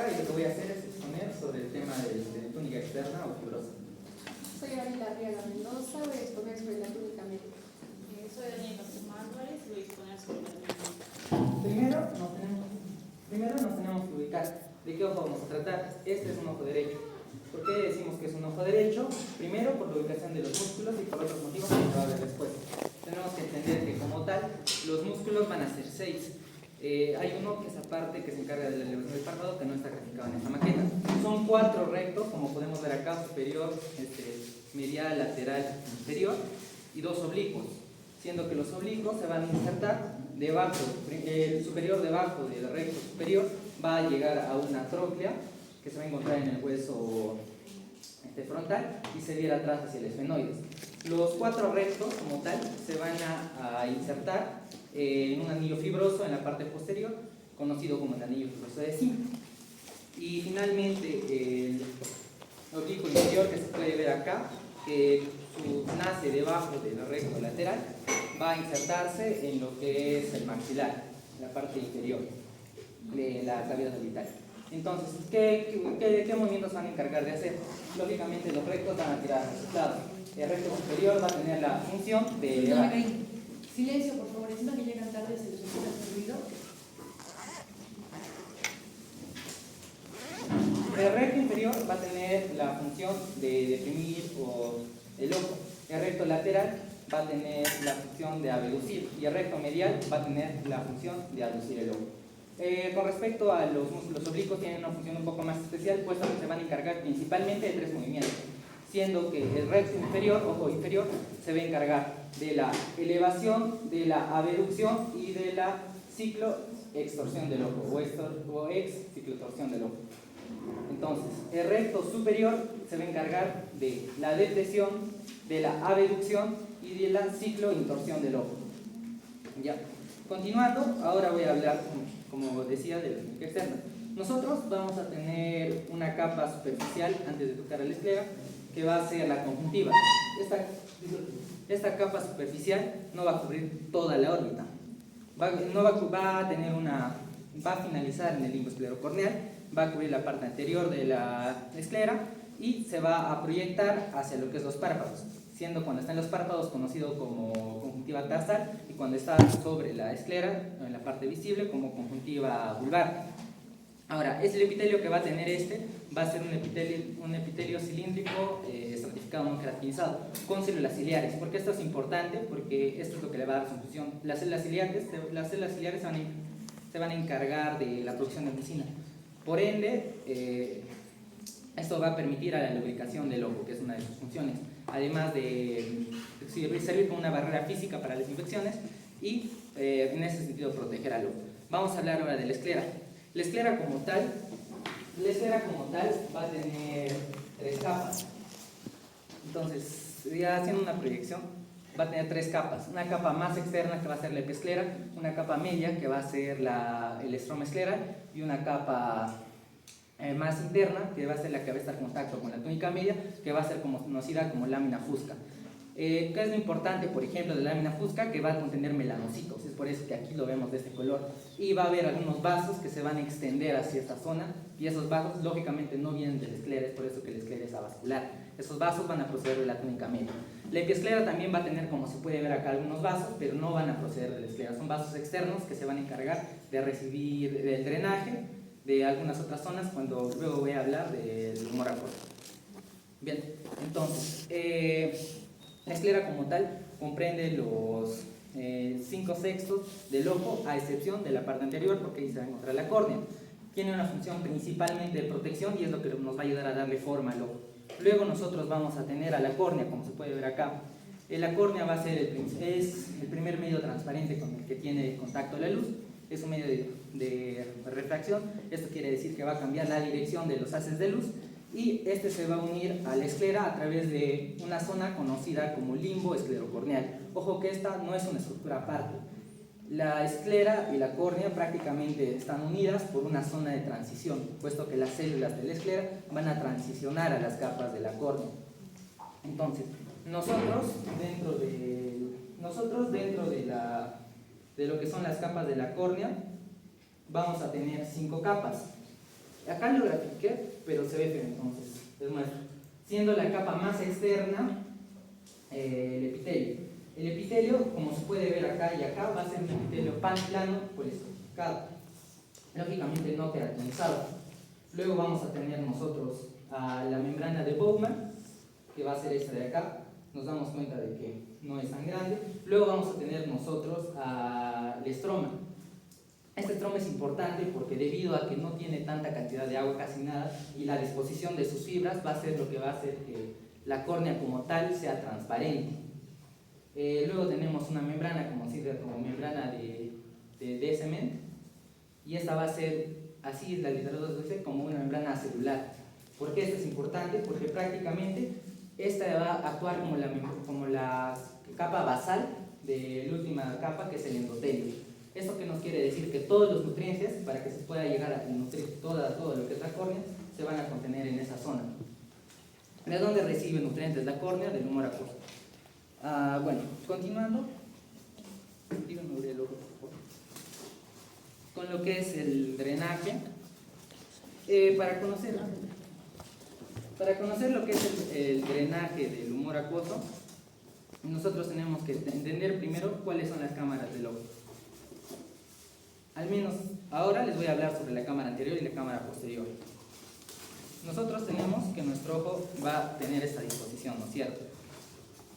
y lo que voy a hacer es exponer sobre el tema de túnica externa o fibrosa. Soy Gabriela Arriaga Mendoza, voy a exponer sobre la túnica media. Soy Daniela Álvarez y voy a exponer sobre la túnica media. Primero nos tenemos que ubicar de qué ojo vamos a tratar. Este es un ojo derecho. ¿Por qué decimos que es un ojo derecho? Primero, por la ubicación de los músculos y por otros motivos que se va a ver después. Tenemos que entender que como tal, los músculos van a ser 6. Hay uno que es aparte que se encarga de la elevación del párpado que no está graficado en esta maqueta. Son 4 rectos, como podemos ver acá, superior, medial, lateral, inferior, y 2 oblicuos, siendo que los oblicuos se van a insertar debajo, el superior debajo del recto superior va a llegar a una tróclea que se va a encontrar en el hueso frontal y se viera atrás hacia el esfenoides. Los 4 rectos como tal se van a insertar en un anillo fibroso en la parte posterior, conocido como el anillo fibroso de zinc. Y finalmente el oblicuo inferior, que se puede ver acá, que nace debajo del recto lateral, va a insertarse en lo que es el maxilar, la parte inferior de la cavidad orbital. Entonces, ¿qué movimientos van a encargar de hacer? Lógicamente los rectos van a tirar resultados. El recto superior va a tener la función de elevar. Silencio, por favor, encima que llegan tarde se les escucha el ruido. El recto inferior va a tener la función de deprimir el ojo. El recto lateral va a tener la función de abducir y el recto medial va a tener la función de aducir el ojo. Con respecto a los músculos oblicuos, tienen una función un poco más especial, puesto que se van a encargar principalmente de 3 movimientos, siendo que el recto inferior, ojo inferior, se va a encargar de la elevación, de la abducción y de la cicloextorsión del ojo, o ex-ciclotorsión del ojo. Entonces, el recto superior se va a encargar de la depresión, de la abducción y de la ciclointorsión del ojo. ¿Ya? Continuando, ahora voy a hablar, como decía, de la túnica externa. Nosotros vamos a tener una capa superficial antes de tocar el esclera, que va a ser la conjuntiva. Esta capa superficial no va a cubrir toda la órbita. Va a finalizar en el limbo esclerocorneal, va a cubrir la parte anterior de la esclera y se va a proyectar hacia lo que es los párpados, siendo cuando está en los párpados conocido como conjuntiva tarsal y cuando está sobre la esclera, en la parte visible, como conjuntiva vulvar. Ahora, el epitelio que va a tener va a ser un epitelio cilíndrico estratificado no queratinizado con células ciliares. ¿Por qué esto es importante? Porque esto es lo que le va a dar su función. Las células ciliares se van a encargar de la producción de mucina. Por ende, esto va a permitir a la lubricación del ojo, que es una de sus funciones, además de servir como una barrera física para las infecciones y en ese sentido proteger al ojo. Vamos a hablar ahora de la esclera. La esclera como tal va a tener 3 capas. Entonces, ya haciendo una proyección, va a tener 3 capas. Una capa más externa que va a ser la episclera, una capa media que va a ser el estroma escleral y una capa más interna que va a ser la que va a estar en contacto con la túnica media, que va a ser conocida como lámina fusca. ¿Qué es lo importante, por ejemplo, de la lámina fusca? Que va a contener melanocitos, es por eso que aquí lo vemos de este color, y va a haber algunos vasos que se van a extender hacia esta zona, y esos vasos lógicamente no vienen del esclera, es por eso que el esclera es avascular. Esos vasos van a proceder de la túnica media. La episclera también va a tener, como se puede ver acá, algunos vasos, pero no van a proceder de la esclera, son vasos externos que se van a encargar de recibir el drenaje de algunas otras zonas, cuando luego voy a hablar del humor acorto. Bien, entonces, la esclera como tal comprende los 5/6 del ojo, a excepción de la parte anterior, porque ahí se va a encontrar la córnea. Tiene una función principalmente de protección y es lo que nos va a ayudar a darle forma al ojo. Luego nosotros vamos a tener a la córnea, como se puede ver acá. La córnea va a ser es el primer medio transparente con el que tiene contacto la luz. Es un medio de refracción. Esto quiere decir que va a cambiar la dirección de los haces de luz y se va a unir a la esclera a través de una zona conocida como limbo esclerocorneal. Ojo que esta no es una estructura aparte. La esclera y la córnea prácticamente están unidas por una zona de transición, puesto que las células de la esclera van a transicionar a las capas de la córnea. Entonces, nosotros dentro de lo que son las capas de la córnea, vamos a tener 5 capas. Acá lo grafiqué, pero se ve feo, entonces les muestro. Siendo la capa más externa el epitelio. El epitelio, como se puede ver acá y acá, va a ser un epitelio panplano poliesterificado, lógicamente no queratinizado. Luego vamos a tener nosotros a la membrana de Bowman, que va a ser esta de acá. Nos damos cuenta de que no es tan grande. Luego vamos a tener nosotros al estroma. Este estroma es importante porque debido a que no tiene tanta cantidad de agua, casi nada, y la disposición de sus fibras va a ser lo que va a hacer que la córnea como tal sea transparente. Luego tenemos una membrana conocida como membrana de cement, y esta va a ser, así la literatura dice, como una membrana celular. ¿Por qué esto es importante? Porque prácticamente esta va a actuar como la capa basal de la última capa, que es el endotelio. ¿Esto qué nos quiere decir? Que todos los nutrientes, para que se pueda llegar a nutrir todo lo que es la córnea, se van a contener en esa zona. ¿De dónde recibe nutrientes la córnea? Del humor acuoso. Bueno, continuando, díganme el ojo, por favor. Con lo que es el drenaje, para conocer lo que es el drenaje del humor acuoso, nosotros tenemos que entender primero cuáles son las cámaras del ojo. Al menos ahora les voy a hablar sobre la cámara anterior y la cámara posterior. Nosotros tenemos que nuestro ojo va a tener esta disposición, ¿no es cierto?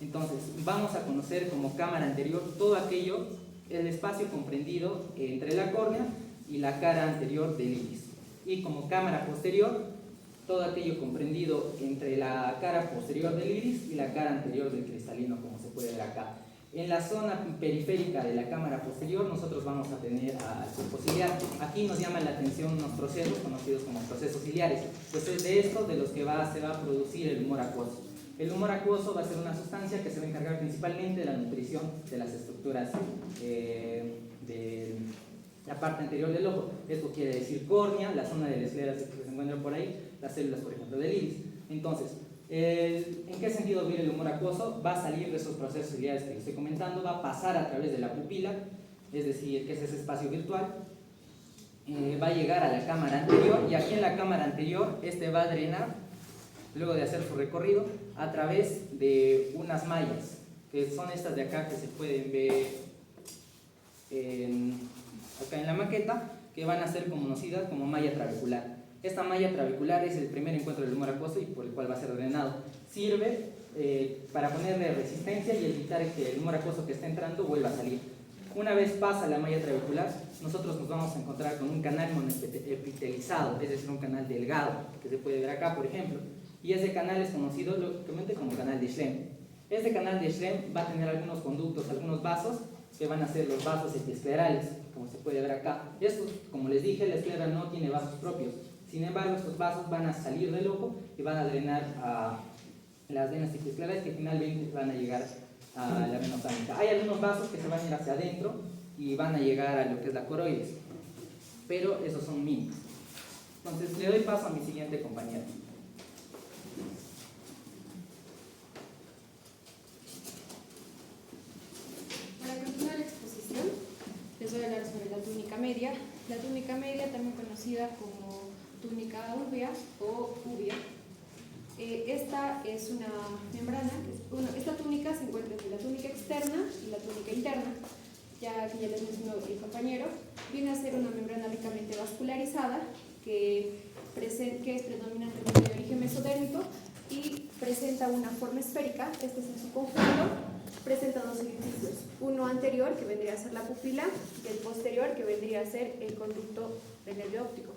Entonces, vamos a conocer como cámara anterior todo aquello, el espacio comprendido entre la córnea y la cara anterior del iris. Y como cámara posterior, todo aquello comprendido entre la cara posterior del iris y la cara anterior del cristalino, como se puede ver acá. En la zona periférica de la cámara posterior nosotros vamos a tener al surco ciliar. Aquí nos llaman la atención unos procesos conocidos como procesos ciliares. Pues es de esto de los que se va a producir el humor acuoso. El humor acuoso va a ser una sustancia que se va a encargar principalmente de la nutrición de las estructuras de la parte anterior del ojo. Esto quiere decir córnea, la zona de la esclera que se encuentra por ahí, las células, por ejemplo, del iris. Entonces, ¿en qué sentido viene el humor acuoso? Va a salir de esos procesos ciliares que les estoy comentando, va a pasar a través de la pupila, es decir, que es ese espacio virtual, va a llegar a la cámara anterior, y aquí en la cámara anterior va a drenar, luego de hacer su recorrido, a través de unas mallas, que son estas de acá que se pueden ver acá en la maqueta, que van a ser conocidas como malla trabecular. Esta malla trabecular es el primer encuentro del humor acuoso y por el cual va a ser drenado. Sirve para ponerle resistencia y evitar que el humor acuoso que está entrando vuelva a salir. Una vez pasa la malla trabecular, nosotros nos vamos a encontrar con un canal monoepitelizado, es decir, un canal delgado, que se puede ver acá, por ejemplo. Y ese canal es conocido lógicamente como canal de Schlemm. Este canal de Schlemm va a tener algunos conductos, algunos vasos, que van a ser los vasos epiesclerales, como se puede ver acá. Estos, como les dije, la esclera no tiene vasos propios. Sin embargo, estos vasos van a salir del ojo y van a drenar a las venas epiesclerales, que finalmente van a llegar a la vena otánica. Hay algunos vasos que se van a ir hacia adentro y van a llegar a lo que es la coroides, pero esos son mínimos. Entonces, le doy paso a mi siguiente compañero. Para continuar la exposición, les voy a hablar sobre la túnica media. La túnica media, también conocida como túnica uvea o uvea. Esta es una membrana, esta túnica se encuentra entre la túnica externa y la túnica interna. Ya que ya les mencionó el compañero, viene a ser una membrana ricamente vascularizada que es predominantemente de origen mesodérmico y presenta una forma esférica. Este es en su conjunto, presenta dos orificios, uno anterior que vendría a ser la pupila y el posterior que vendría a ser el conducto del nervio óptico.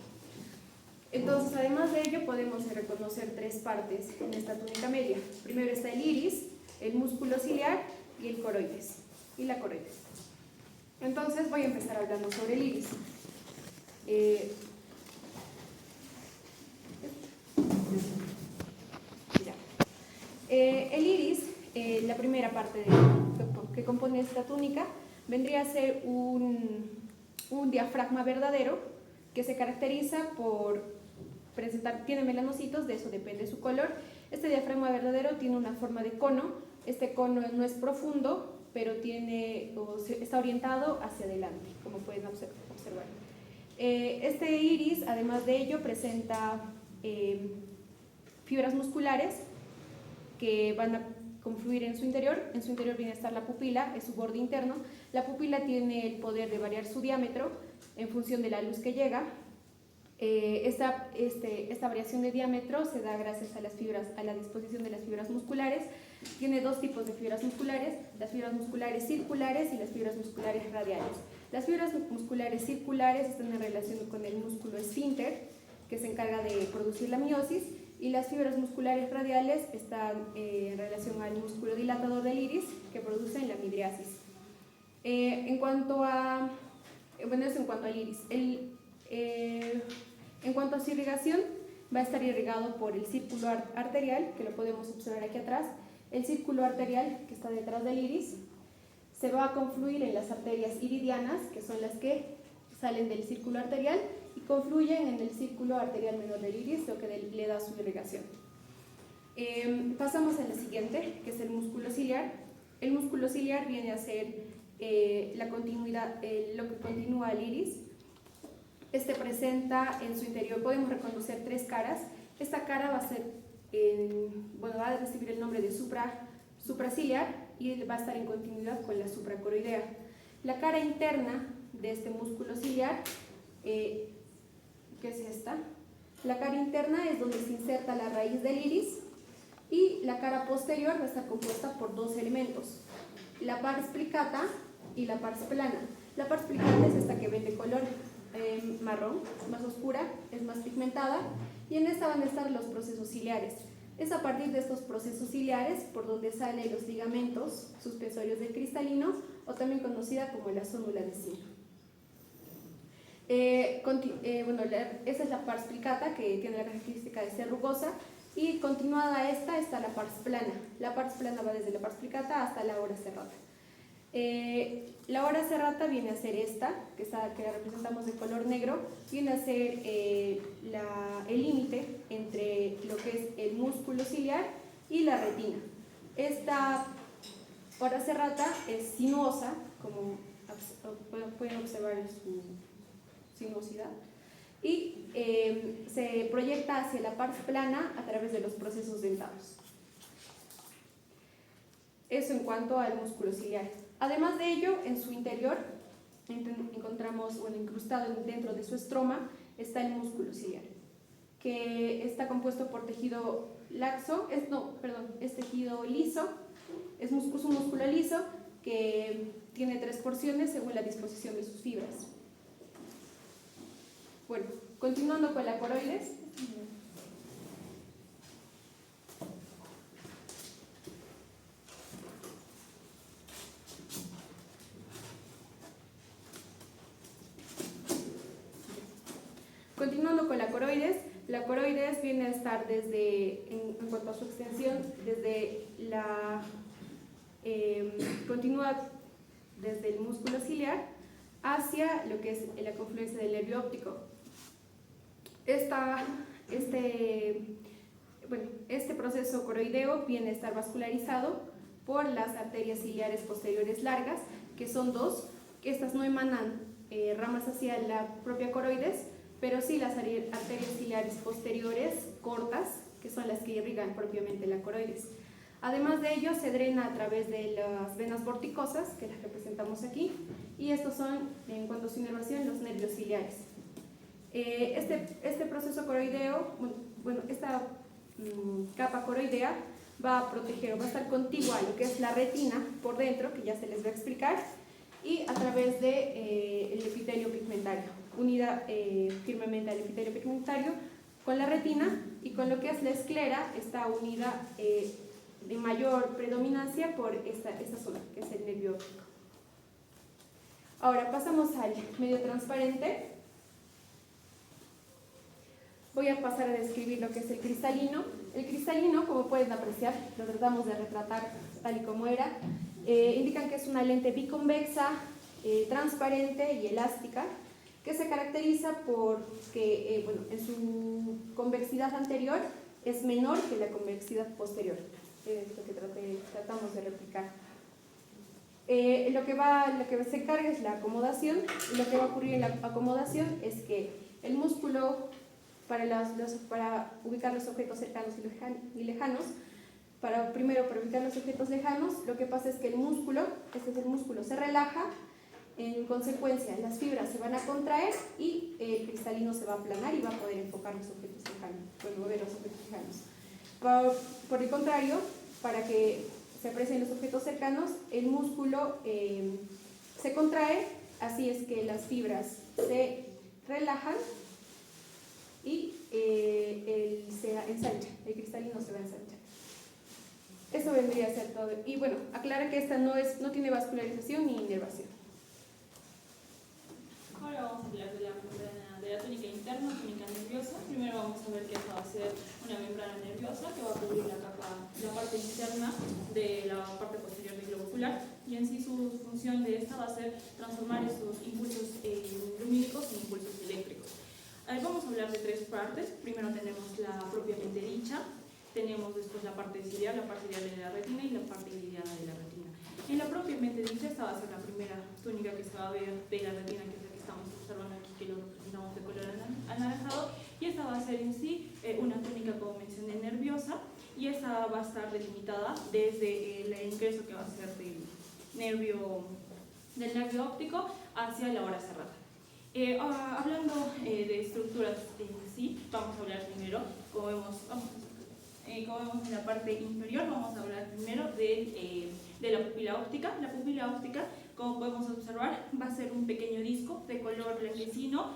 Entonces, además de ello, podemos reconocer tres partes en esta túnica media. Primero está el iris, el músculo ciliar y el coroides, y la coroides. Entonces, voy a empezar hablando sobre el iris. El iris, la primera parte que compone esta túnica, vendría a ser un diafragma verdadero que se caracteriza por tiene melanocitos, de eso depende su color. Este diafragma verdadero tiene una forma de cono. Este cono no es profundo, pero está orientado hacia adelante, como pueden observar. Este iris, además de ello, presenta fibras musculares que van a confluir en su interior. En su interior viene a estar la pupila, es su borde interno. La pupila tiene el poder de variar su diámetro en función de la luz que llega. Esta variación de diámetro se da gracias a la disposición de las fibras musculares. Tiene dos tipos de fibras musculares, las fibras musculares circulares y las fibras musculares radiales. Las fibras musculares circulares están en relación con el músculo esfínter, que se encarga de producir la miosis, y las fibras musculares radiales están en relación al músculo dilatador del iris, que produce la midriasis. En cuanto al iris. En cuanto a su irrigación, va a estar irrigado por el círculo arterial, que lo podemos observar aquí atrás. El círculo arterial, que está detrás del iris, se va a confluir en las arterias iridianas, que son las que salen del círculo arterial, y confluyen en el círculo arterial menor del iris, lo que le da su irrigación. Pasamos a la siguiente, que es el músculo ciliar. El músculo ciliar viene a ser la continuidad, lo que continúa el iris. Este presenta en su interior, podemos reconocer tres caras. Esta cara va a ser, va a recibir el nombre de supraciliar y va a estar en continuidad con la supracoroidea. La cara interna de este músculo ciliar, ¿qué es esta? La cara interna es donde se inserta la raíz del iris, y la cara posterior va a estar compuesta por dos elementos, la pars plicata y la pars plana. La pars plicata es esta que ven de color marrón, más oscura, es más pigmentada, y en esta van a estar los procesos ciliares. Es a partir de estos procesos ciliares por donde salen los ligamentos suspensorios del cristalino, o también conocida como la zónula de Zinno. Esa es la pars plicata, que tiene la característica de ser rugosa, y continuada a esta está la pars plana. La pars plana va desde la pars plicata hasta la ora serrata. La ora serrata viene a ser esta, que la representamos de color negro, viene a ser el límite entre lo que es el músculo ciliar y la retina. Esta ora serrata es sinuosa, como pueden observar en su sinuosidad, y se proyecta hacia la pars plana a través de los procesos dentados. Eso en cuanto al músculo ciliar. Además de ello, en su interior encontramos, incrustado dentro de su estroma, está el músculo ciliar, que está compuesto por tejido laxo, es tejido liso, es un músculo liso que tiene tres porciones según la disposición de sus fibras. Bueno, continuando con la coroides. Continuando con la coroides viene a estar en cuanto a su extensión, continúa desde el músculo ciliar hacia lo que es la confluencia del nervio óptico. Este proceso coroideo viene a estar vascularizado por las arterias ciliares posteriores largas, que son dos. Estas no emanan ramas hacia la propia coroides, pero sí las arterias ciliares posteriores cortas, que son las que irrigan propiamente la coroides. Además de ello, se drena a través de las venas vorticosas, que las representamos aquí, y estos son, en cuanto a su inervación, los nervios ciliares. Este proceso coroideo, esta capa coroidea va a proteger, va a estar contigua a lo que es la retina por dentro, que ya se les va a explicar, y a través del epitelio pigmentario, unida firmemente al epitelio pigmentario con la retina, y con lo que es la esclera está unida de mayor predominancia por esta zona, que es el nervio óptico. Ahora pasamos al medio transparente. Voy a pasar a describir lo que es el cristalino. El cristalino, como pueden apreciar, lo tratamos de retratar tal y como era. Indican que es una lente biconvexa, transparente y elástica, que se caracteriza por que en su convexidad anterior es menor que la convexidad posterior. Es lo que tratamos de replicar. Lo que se encarga es la acomodación, y lo que va a ocurrir en la acomodación es que el músculo, para ubicar los objetos cercanos y lejanos, primero para ubicar los objetos lejanos, lo que pasa es que el músculo, este es el músculo, se relaja, en consecuencia las fibras se van a contraer y el cristalino se va a aplanar y va a poder enfocar los objetos lejanos, pueden mover los objetos lejanos. Por el contrario, para que se aprecien los objetos cercanos, el músculo se contrae, así es que las fibras se relajan y se ensancha, el cristalino se va a ensanchar. Eso vendría a ser todo. Y bueno, aclara que esta no tiene vascularización ni inervación. Ahora vamos a hablar de la membrana de la túnica interna, túnica nerviosa. Primero vamos a ver que esta va a ser una membrana nerviosa que va a cubrir la parte interna de la parte posterior del globo ocular, y en sí su función de esta va a ser transformar esos impulsos lumínicos en impulsos eléctricos. Vamos a hablar de tres partes. Primero tenemos la propiamente dicha, tenemos después la parte ciliar, la parte iliada de la retina y la parte iliada de la retina. En la propiamente dicha, esta va a ser la primera túnica que se va a ver de la retina, que es la que estamos observando aquí, que lo representamos de color anaranjado, y esta va a ser en sí una túnica, como mencioné, nerviosa, y esta va a estar delimitada desde el ingreso que va a ser del nervio óptico hacia la hora cerrada. Hablando de estructuras en sí, vamos a hablar primero, como vemos en la parte inferior, vamos a hablar primero de la pupila óptica. La pupila óptica, como podemos observar, va a ser un pequeño disco de color blanquecino,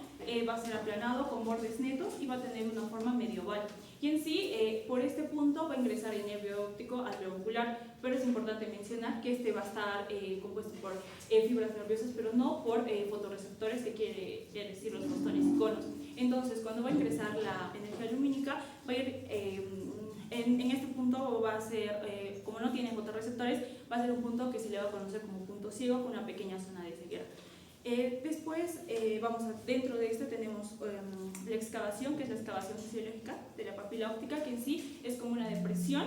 va a ser aplanado con bordes netos y va a tener una forma medio oval. Y en sí, por este punto va a ingresar el nervio óptico al globo ocular, pero es importante mencionar que este va a estar compuesto por fibras nerviosas, pero no por fotorreceptores, que quiere decir los bastones y conos. Entonces, cuando va a ingresar la energía lumínica, va a ir en este punto va a ser, como no tiene fotorreceptores, va a ser un punto que se le va a conocer como punto ciego, con una pequeña zona de ceguera. Después, dentro de este tenemos la excavación, que es la excavación fisiológica de la papila óptica, que en sí es como una depresión,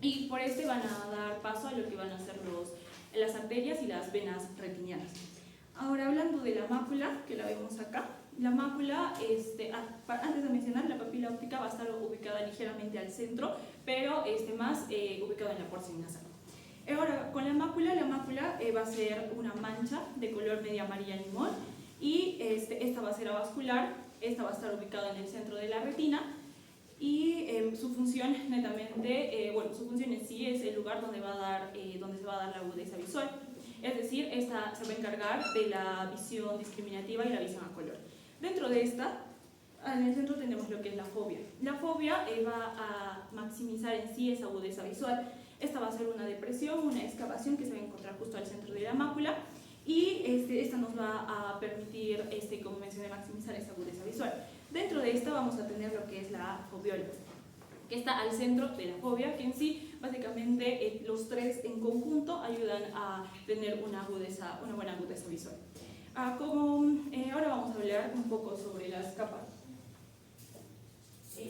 y por este van a dar paso a lo que van a ser las arterias y las venas retinianas. Ahora, hablando de la mácula, que la vemos acá, la mácula, antes de mencionar, la papila óptica va a estar ubicada ligeramente al centro, pero más ubicada en la porción nasal. Ahora, con la mácula va a ser una mancha de color media amarilla limón, y esta va a ser avascular, esta va a estar ubicada en el centro de la retina, y su función netamente, su función en sí es el lugar donde se va a dar la agudeza visual. Es decir, esta se va a encargar de la visión discriminativa y la visión a color. Dentro de esta, en el centro tenemos lo que es la fobia. La fobia va a maximizar en sí esa agudeza visual. Esta va a ser una depresión, una excavación que se va a encontrar justo al centro de la mácula, y esta nos va a permitir, como mencioné, maximizar esa agudeza visual. Dentro de esta vamos a tener lo que es la fobiola, que está al centro de la fobia, que en sí, básicamente, los tres en conjunto ayudan a tener una buena agudeza visual. Ahora vamos a hablar un poco sobre las capas.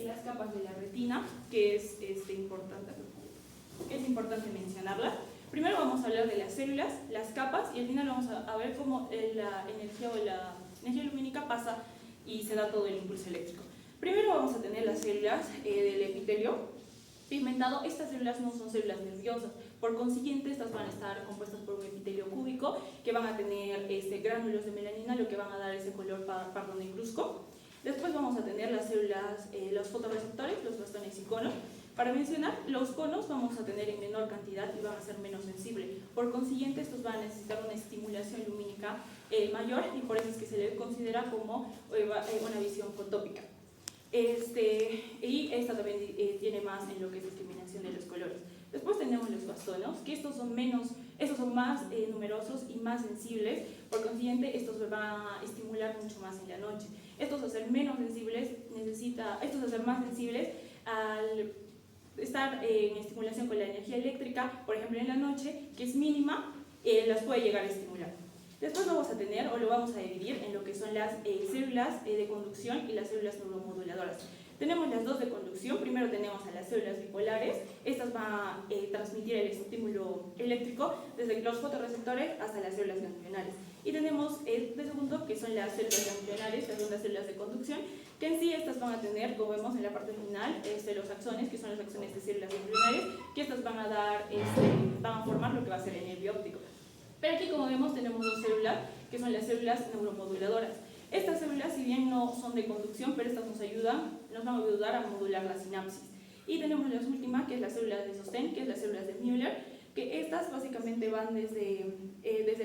Las capas de la retina, que es importante mencionarla. Primero vamos a hablar de las células, las capas, y al final vamos a ver cómo la energía lumínica pasa y se da todo el impulso eléctrico. Primero vamos a tener las células del epitelio pigmentado. Estas células no son células nerviosas, por consiguiente estas van a estar compuestas por un epitelio cúbico, que van a tener gránulos de melanina, lo que van a dar ese color pardo negruzco. Después vamos a tener las células, los fotorreceptores, los bastones y conos. Para mencionar, los conos vamos a tener en menor cantidad y van a ser menos sensibles. Por consiguiente, estos van a necesitar una estimulación lumínica mayor, y por eso es que se le considera como una visión fotópica. Y esta también tiene más en lo que es discriminación de los colores. Después tenemos los bastones, que estos son más numerosos y más sensibles. Por consiguiente, estos van a estimular mucho más en la noche. Estos, al ser menos sensibles, al ser más sensibles, al estar en estimulación con la energía eléctrica, por ejemplo en la noche, que es mínima, las puede llegar a estimular. Después vamos a tener, o lo vamos a dividir en lo que son las células de conducción y las células neuromoduladoras. Tenemos las dos de conducción, primero tenemos a las células bipolares. Estas van a transmitir el estímulo eléctrico desde los fotorreceptores hasta las células ganglionares. Y tenemos de segundo, que son las células ganglionares, las segundas células de conducción, que en sí estas van a tener, como vemos en la parte final, los axones, que son los axones de células ganglionares, que estas van a dar, van a formar lo que va a ser el nervio óptico. Pero aquí, como vemos, tenemos dos células, que son las células neuromoduladoras. Estas células, si bien no son de conducción, pero estas nos van a ayudar a modular la sinapsis. Y tenemos la última, que es las células de sostén, que es las células de Müller, que estas básicamente van desde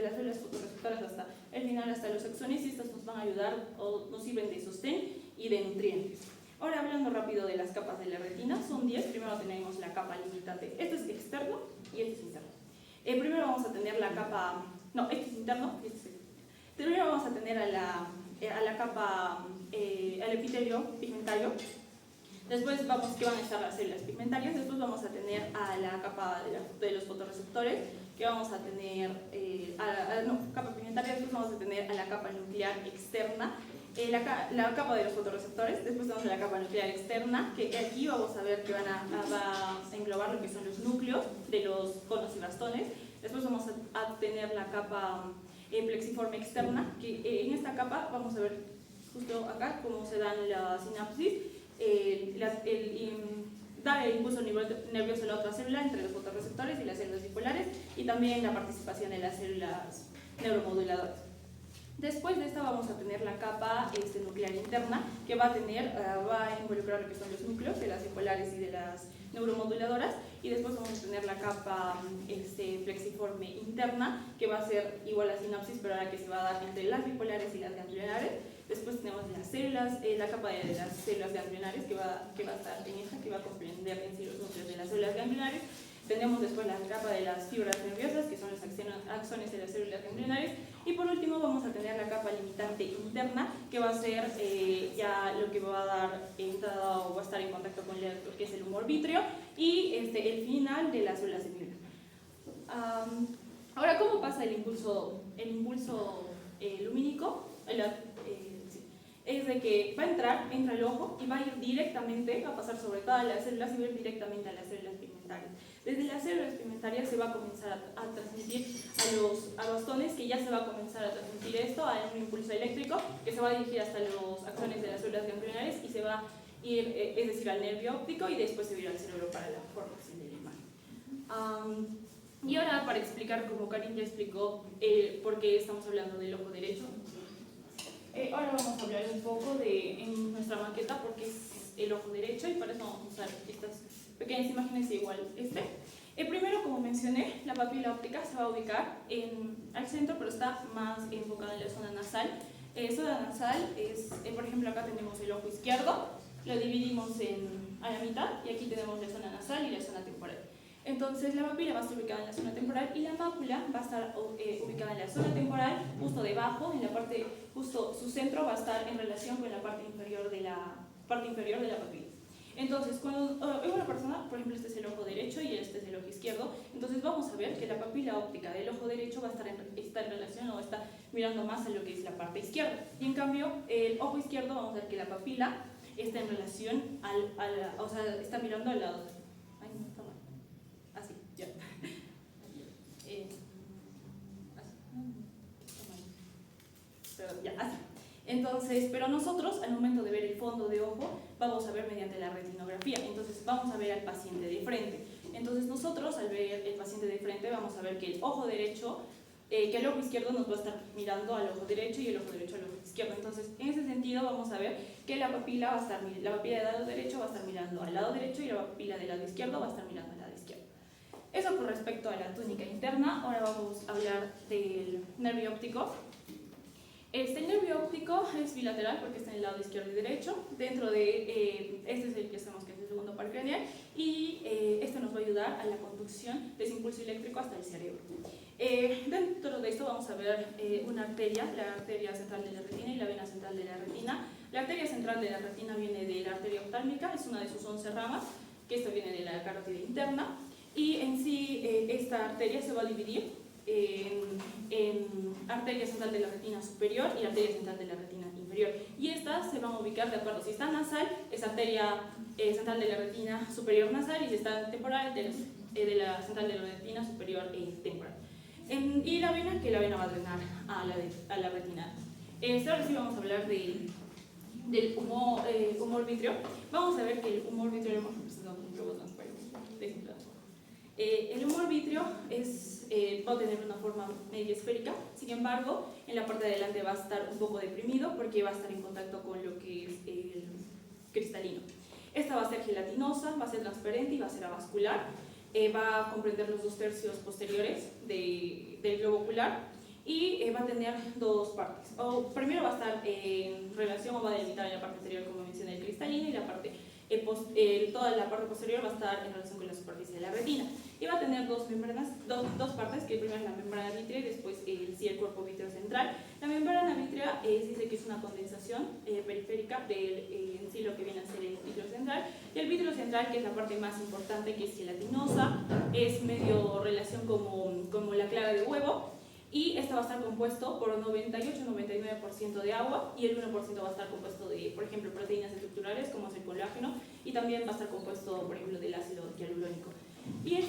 las células fotorreceptoras hasta el final, hasta los axones, y estas nos van a ayudar o nos sirven de sostén y de nutrientes. Ahora, hablando rápido de las capas de la retina, son 10. Primero tenemos la capa limitante. Este es externo y este es interno. Primero vamos a tener la capa... No, este es interno y este es externo. Primero vamos a tener a la capa, al epitelio pigmentario. Después vamos, que van a estar las células pigmentarias. Después vamos a tener a la capa de los fotorreceptores, que vamos a tener, capa pigmentaria. Después vamos a tener a la capa nuclear externa, la capa de los fotorreceptores. Después tenemos la capa nuclear externa, que aquí vamos a ver que va a englobar lo que son los núcleos de los conos y bastones. Después vamos a tener la capa plexiforme externa, que en esta capa vamos a ver justo acá cómo se dan la sinapsis, dar el impulso nervioso a la otra célula entre los fotorreceptores y las células bipolares, y también la participación de las células neuromoduladoras. Después de esta vamos a tener la capa nuclear interna, que va a involucrar lo que son los núcleos de las bipolares y de las neuromoduladoras, y después vamos a tener la capa plexiforme interna, que va a ser igual a sinapsis, pero ahora que se va a dar entre las bipolares y las ganglionares. Después tenemos las células, la capa de las células ganglionares, que va a estar en esta, que va a comprender en sí los núcleos de las células ganglionares. Tenemos después la capa de las fibras nerviosas, que son los axones de las células ganglionares. Y por último vamos a tener la capa limitante interna, que va a ser ya lo que va a dar entrada o va a estar en contacto con lo que es el humor vítreo, y el final de las células de Müller. Ahora, ¿cómo pasa el impulso lumínico? Es de que va a entra al ojo y va a ir directamente, va a pasar sobre todas las células y va a ir directamente a las células pigmentarias. Desde las células pigmentarias se va a comenzar a transmitir a bastones, que ya se va a comenzar a transmitir esto a un impulso eléctrico que se va a dirigir hasta los axones de las células ganglionares y se va a ir, es decir, al nervio óptico, y después se va a ir al cerebro para la formación de la imagen. Y ahora, para explicar, como Karin ya explicó, por qué estamos hablando del ojo derecho, ahora vamos a hablar un poco en nuestra maqueta porque es el ojo derecho, y para eso vamos a usar estas pequeñas imágenes igual. Primero, como mencioné, la papila óptica se va a ubicar al centro, pero está más enfocada en la zona nasal. Zona nasal es, por ejemplo, acá tenemos el ojo izquierdo, lo dividimos a la mitad, y aquí tenemos la zona nasal y la zona temporal. Entonces la papila va a estar ubicada en la zona temporal y la mácula va a estar ubicada en la zona temporal, justo debajo, en la parte, justo su centro va a estar en relación con la parte inferior de la papila. Entonces, cuando hay una persona, por ejemplo, este es el ojo derecho y este es el ojo izquierdo, entonces vamos a ver que la papila óptica del ojo derecho va a estar en relación, o está mirando más a lo que es la parte izquierda. Y en cambio, el ojo izquierdo, vamos a ver que la papila está en relación o sea, está mirando al lado. Ay, no, está mal. Así, ya. Ya, así. Entonces, pero nosotros, al momento de ver el fondo de ojo, vamos a ver mediante la retinografía. Entonces, vamos a ver al paciente de frente. Entonces, nosotros, al ver el paciente de frente, vamos a ver que el ojo derecho, que el ojo izquierdo nos va a estar mirando al ojo derecho y el ojo derecho al ojo izquierdo. Entonces, en ese sentido, vamos a ver que la papila del lado derecho va a estar mirando al lado derecho y la papila del lado izquierdo va a estar mirando al lado izquierdo. Eso con respecto a la túnica interna. Ahora vamos a hablar del nervio óptico. El nervio óptico es bilateral porque está en el lado izquierdo y derecho. Dentro de este es el que sabemos que es el segundo par craneal, y esto nos va a ayudar a la conducción de ese impulso eléctrico hasta el cerebro. Dentro de esto vamos a ver una arteria, la arteria central de la retina y la vena central de la retina. La arteria central de la retina viene de la arteria oftálmica, es una de sus 11 ramas, que esto viene de la carótida interna, y en sí esta arteria se va a dividir en arteria central de la retina superior y arteria central de la retina inferior, y estas se van a ubicar de acuerdo, si está nasal es arteria central de la retina superior nasal y si está temporal de la central de la retina superior temporal. Y la vena, que la vena va a drenar a la retina. Ahora sí vamos a hablar del humor vítreo. Vamos a ver que el humor vítreo lo hemos representado con un globo transparente. El humor vítreo va a tener una forma media esférica, sin embargo, en la parte de adelante va a estar un poco deprimido porque va a estar en contacto con lo que es el cristalino. Esta va a ser gelatinosa, va a ser transparente y va a ser avascular. Va a comprender los 2/3 posteriores del globo ocular y va a tener dos partes. Primero va a estar en relación o va a delimitar en la parte anterior, como mencioné, el cristalino, y toda la parte posterior va a estar en relación con la superficie de la retina. Y va a tener dos partes, que primero es la membrana vítrea y después el cuerpo vítreo central. La membrana vítrea dice que es una condensación periférica en sí lo que viene a ser el vítreo central. Y el vítreo central, que es la parte más importante, que es gelatinosa, es medio relación como la clara de huevo. Y esta va a estar compuesto por 98-99% de agua y el 1% va a estar compuesto de, por ejemplo, proteínas estructurales como es el colágeno, y también va a estar compuesto, por ejemplo, del ácido hialurónico. Y en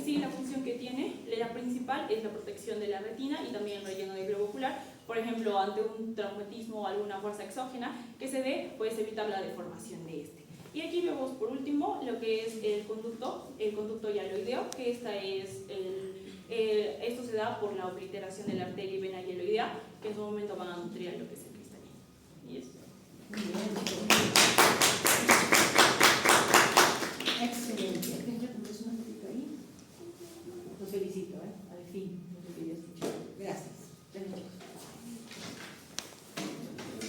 sí, la función que tiene, la principal, es la protección de la retina y también el relleno del globo ocular. Por ejemplo, ante un traumatismo o alguna fuerza exógena que se dé, puedes evitar la deformación de este. Y aquí vemos por último lo que es el conducto hialoideo, que esto se da por la obliteración de la arteria y vena hialoidea, que en su momento van a nutrir a lo que es el cristalino. Y eso.